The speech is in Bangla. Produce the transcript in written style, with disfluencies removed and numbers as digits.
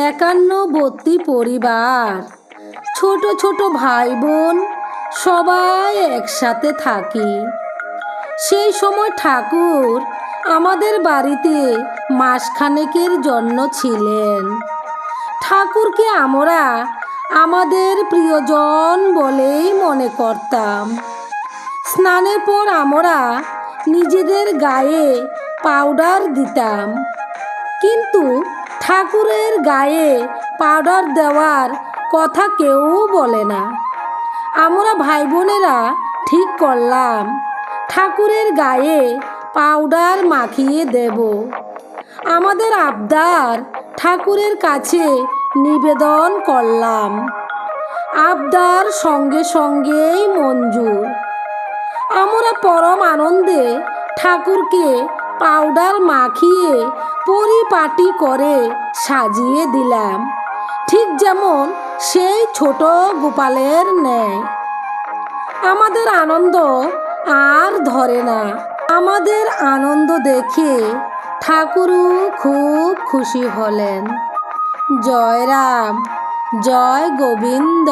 একান্নবর্তী পরিবার, ছোট ছোট ভাই বোন সবাই একসাথে থাকি। সেই সময় ঠাকুর আমাদের বাড়িতে মাসখানেকের জন্য ছিলেন। ঠাকুরকে আমরা আমাদের প্রিয়জন বলেই মনে করতাম। স্নানের পর আমরা নিজেদের গায়ে পাউডার দিতাম, কিন্তু ঠাকুরের গায়ে পাউডার দেওয়ার কথা কেউ বলে না। আমরা ভাই বোনেরা ঠিক করলাম ঠাকুরের গায়ে পাউডার মাখিয়ে দেব। আমাদের আবদার ঠাকুরের কাছে নিবেদন করলাম। আবদার সঙ্গে সঙ্গেই মঞ্জুর। আমরা পরম আনন্দে ঠাকুরকে পাউডার মাখিয়ে পরিপাটি করে সাজিয়ে দিলাম, ঠিক যেমন সেই ছোট গোপালের ন্যায়। আমাদের আনন্দ আর ধরে না। আমাদের আনন্দ দেখে ঠাকুরও খুব খুশি হলেন। জয় রাম, জয় গোবিন্দ।